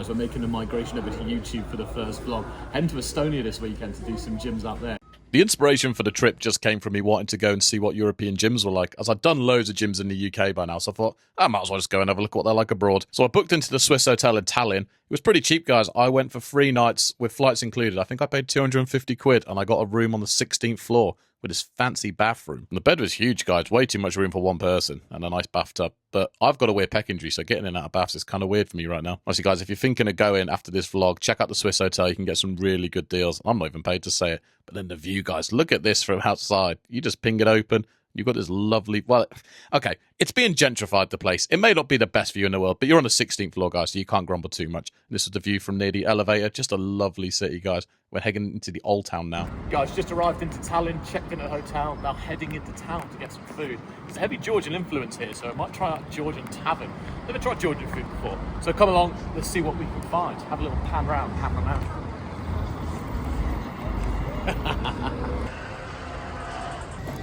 guys, we're making a migration over to YouTube for the first vlog. Heading to Estonia this weekend to do some gyms out there. The inspiration for the trip just came from me wanting to go and see what European gyms were like, as I'd done loads of gyms in the UK by now, so I thought, I might as well just go and have a look at what they're like abroad. So I booked into the Swiss hotel in Tallinn. It was pretty cheap, guys. I went for 3 nights with flights included. I think I paid 250 quid, and I got a room on the 16th floor with this fancy bathroom. And the bed was huge, guys. Way too much room for one person, and a nice bathtub. But I've got a weird pec injury, so getting in and out of baths is kind of weird for me right now. Honestly, guys, if you're thinking of going after this vlog, check out the Swiss hotel. You can get some really good deals. I'm not even paid to say it. But then the view, guys, look at this from outside. You just ping it open. You've got this lovely... Well, okay, it's being gentrified, the place. It may not be the best view in the world, but you're on the 16th floor, guys, so you can't grumble too much. This is the view from near the elevator. Just a lovely city, guys. We're heading into the old town now. Guys, just arrived into Tallinn, checked in at a hotel, now heading into town to get some food. There's a heavy Georgian influence here, so I might try out Georgian tavern. Never tried Georgian food before. So come along, let's see what we can find. Have a little pan around.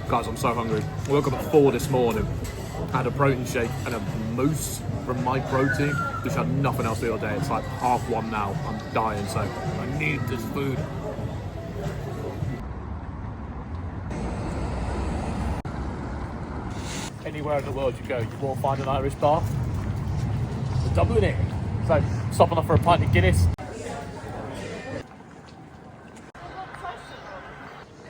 Guys, I'm so hungry. I woke up at 4 this morning, had a protein shake and a mousse from My Protein, which had nothing else the other day. It's like 1:30 now. I'm dying, so I need this food. Anywhere in the world you go, you will find an Irish bar. We're doubling it. So, stopping off for a pint of Guinness.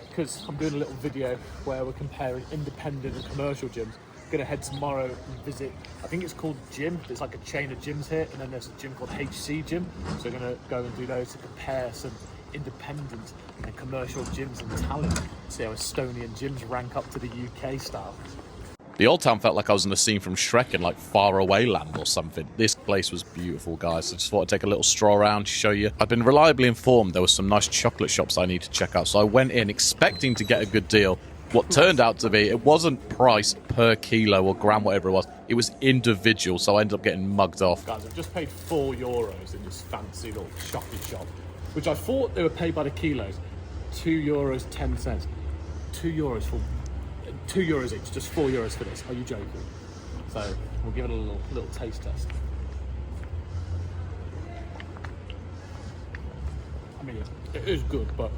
Because I'm doing a little video where we're comparing independent and commercial gyms. I'm gonna head tomorrow and visit, I think it's called Gym. There's like a chain of gyms here, and then there's a gym called HC Gym. So we're gonna go and do those to compare some independent and commercial gyms in Tallinn. See how Estonian gyms rank up to the UK style. The old town felt like I was in the scene from Shrek in like Far Away Land or something. This place was beautiful, guys. I just thought I'd take a little stroll around to show you. I've been reliably informed there were some nice chocolate shops I need to check out, so I went in expecting to get a good deal. What turned out to be, it wasn't price per kilo or gram, whatever it was. It was individual, so I ended up getting mugged off. Guys, I've just paid €4 in this fancy little chocolate shop, which I thought they were paid by the kilos. €2.10. €2 for... €2 each, just €4 for this. Are you joking? So we'll give it a little taste test. I mean, it is good, but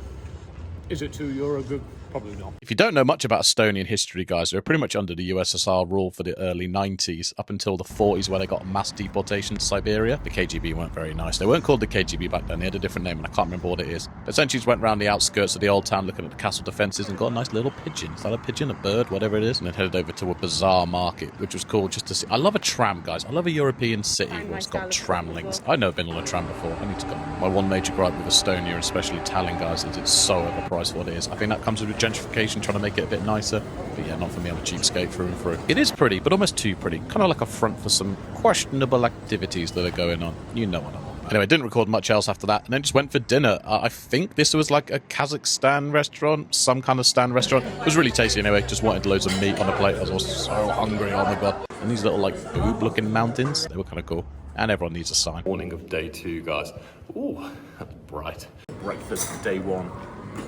is it €2 good? Probably not. If you don't know much about Estonian history, guys, they were pretty much under the USSR rule for the early 90s, up until the 40s where they got a mass deportation to Siberia. The KGB weren't very nice. They weren't called the KGB back then. They had a different name, and I can't remember what it is. But essentially just went around the outskirts of the old town looking at the castle defences and got a nice little pigeon. Is that a pigeon? A bird? Whatever it is. And then headed over to a bazaar market, which was cool just to see. I love a tram, guys. I love a European city where it's got tram links. I've never been on a tram before. I need to go. My one major gripe with Estonia, especially Tallinn, guys, is it's so overpriced what it is. I think that comes with gentrification, trying to make it a bit nicer, but yeah, not for me. I'm a cheapskate through and through. It is pretty, but almost too pretty, kind of like a front for some questionable activities that are going on. You know what I mean. Anyway, didn't record much else after that, and then just went for dinner. I think this was like a Kazakhstan restaurant, some kind of Stan restaurant. It was really tasty anyway. Just wanted loads of meat on the plate. I was so hungry. Oh my god! And these little like boob-looking mountains, they were kind of cool. And everyone needs a sign. Morning of day 2, guys. Ooh, that's bright. Breakfast day 1,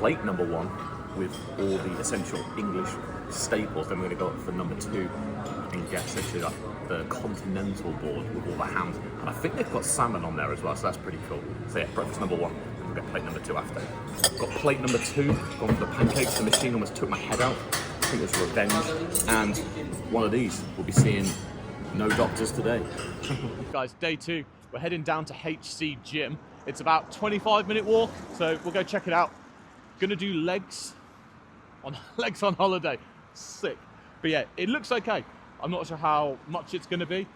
plate number 1. With all the essential English staples. Then we're going to go up for number 2 and get essentially like the continental board with all the hams. And I think they've got salmon on there as well, so that's pretty cool. So yeah, breakfast number 1, and we'll get plate number 2 after. Got plate number 2, gone for the pancakes. The machine almost took my head out. I think it was revenge. And one of these, we'll be seeing no doctors today. Guys, day 2, we're heading down to HC Gym. It's about 25-minute walk, so we'll go check it out. Gonna do legs on holiday. Sick. But yeah, it looks okay. I'm not sure how much it's gonna be.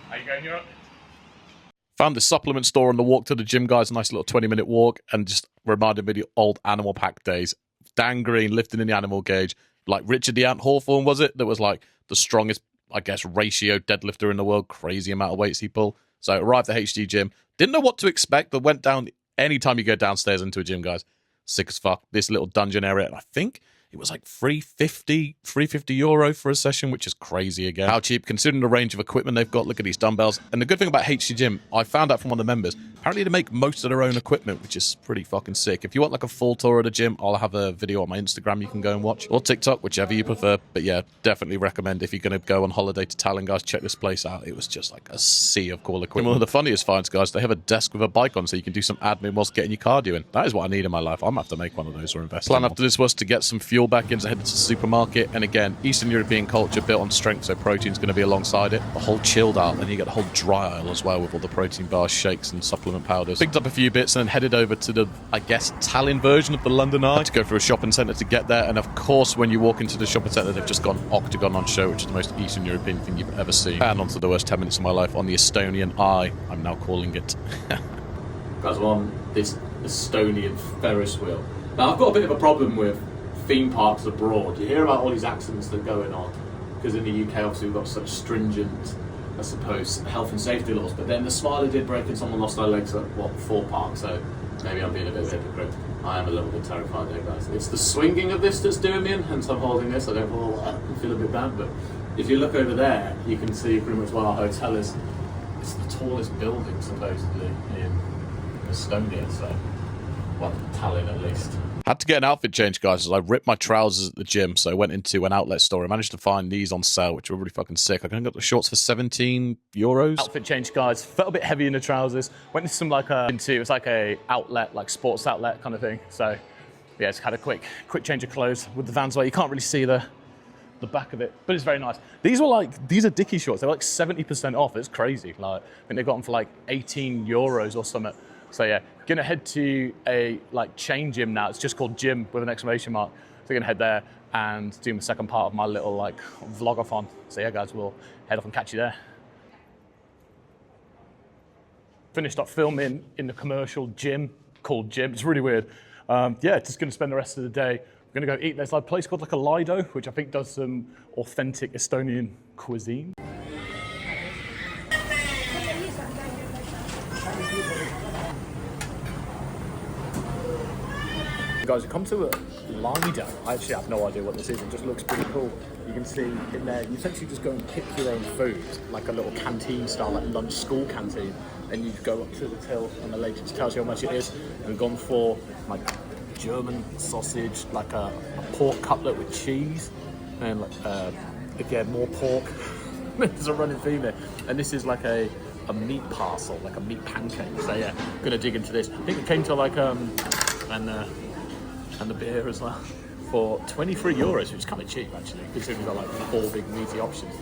How you going, Europe? Found the supplement store on the walk to the gym, guys. A nice little 20-minute walk, and just reminded me of the old Animal Pack days. Dan Green lifting in the animal cage, like Richard the Ant Hawthorne, was it? That was like the strongest, I guess, ratio deadlifter in the world. Crazy amount of weights he pulled. So arrived at HD Gym. Didn't know what to expect, but went down. Anytime you go downstairs into a gym, guys, sick as fuck. This little dungeon area, I think it was like 350 euro for a session, which is crazy again. How cheap, considering the range of equipment they've got. Look at these dumbbells. And the good thing about HC Gym, I found out from one of the members, apparently they make most of their own equipment, which is pretty fucking sick. If you want like a full tour of the gym, I'll have a video on my Instagram you can go and watch, or TikTok, whichever you prefer. But yeah, definitely recommend if you're going to go on holiday to Tallinn, guys, check this place out. It was just like a sea of cool equipment. One of the funniest finds, guys, they have a desk with a bike on so you can do some admin whilst getting your cardio in. That is what I need in my life. I'm going to have to make one of those or invest. Plan after this was to get some fuel back in, so head to the supermarket. And again, Eastern European culture built on strength, so protein's going to be alongside it. The whole chilled aisle, and you get the whole dry aisle as well with all the protein bars, shakes and supplement powders. Picked up a few bits and then headed over to the, I guess, Tallinn version of the London Eye. Had to go through a shopping centre to get there, and of course when you walk into the shopping centre they've just got an Octagon on show, which is the most Eastern European thing you've ever seen. And onto the worst 10 minutes of my life on the Estonian Eye, I'm now calling it. Guys, I'm on this Estonian Ferris wheel. Now I've got a bit of a problem with theme parks abroad. You hear about all these accidents that are going on because in the UK obviously we've got such stringent, I suppose, health and safety laws, but then the Smiley did break and someone lost their legs at, what, 4 parks, so maybe I'm being a bit of a hypocrite. I am a little bit terrified there, guys. It's the swinging of this that's doing me in, hence I'm holding this. I don't feel a bit bad, but if you look over there, you can see pretty much where our hotel is. It's the tallest building, supposedly, in Estonia, so, well, Tallinn at least. Had to get an outfit change, guys, as I ripped my trousers at the gym, so I went into an outlet store. I managed to find these on sale, which were really fucking sick. I got the shorts for 17 euros. Outfit change, guys. Felt a bit heavy in the trousers. Went into some it was like a outlet, like sports outlet kind of thing. So yeah, just had a quick change of clothes with the Vans. Well, you can't really see the back of it, but it's very nice. These are Dickie shorts. They were like 70% off. It's crazy. Like, I think they got them for like 18 euros or something. So yeah, gonna head to a chain gym now. It's just called Gym with an exclamation mark. So gonna head there and do my second part of my little vlog-a-thon. So yeah, guys, we'll head off and catch you there. Finished up filming in the commercial gym called Gym. It's really weird. Yeah, just gonna spend the rest of the day. We're gonna go eat. There's a place called a Lido, which I think does some authentic Estonian cuisine. Guys, you come to a Lido. I actually have no idea what this is. It just looks pretty cool. You can see in there, you essentially just go and pick your own food, like a little canteen style, like lunch school canteen. And you go up to the till, and the lady just tells you how much it is. And we've gone for like German sausage, like a pork cutlet with cheese, and again more pork. There's a running theme there. And this is like a meat parcel, like a meat pancake. So yeah, gonna dig into this. I think it came to and the beer as well for 23 euros, which is kind of cheap actually, considering we've got 4 big meaty options.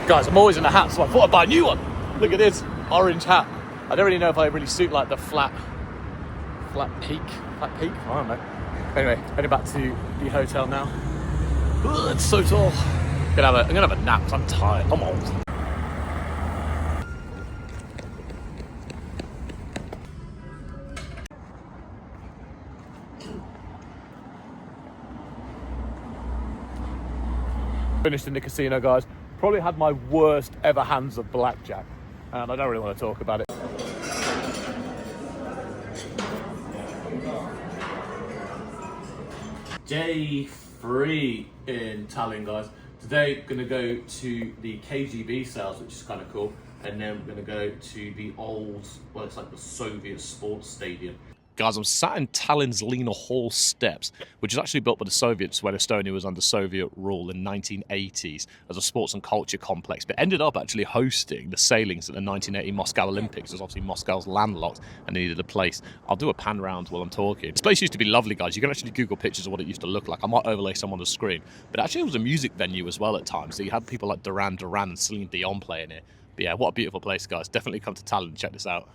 Guys, I'm always in a hat, so I thought I'd buy a new one. Look at this orange hat. I don't really know if I really suit the flat peak. I don't know. Anyway, heading back to the hotel now. Ugh, it's so tall. I'm gonna have a nap. I'm tired. I'm old. Finished in the casino, guys. Probably had my worst ever hands of blackjack, and I don't really want to talk about it. Day 3 in Tallinn, guys. Today, gonna go to the KGB cells, which is kind of cool, and then we're gonna go to the old, well, it's like the Soviet sports stadium. Guys, I'm sat in Tallinn's Lena Hall steps, which was actually built by the Soviets when Estonia was under Soviet rule in 1980s as a sports and culture complex, but ended up actually hosting the sailings at the 1980 Moscow Olympics, because obviously Moscow's landlocked and needed a place. I'll do a pan round while I'm talking. This place used to be lovely, guys. You can actually Google pictures of what it used to look like. I might overlay some on the screen. But actually it was a music venue as well at times, so you had people like Duran Duran and Celine Dion playing it. But yeah, what a beautiful place, guys. Definitely come to Tallinn and check this out.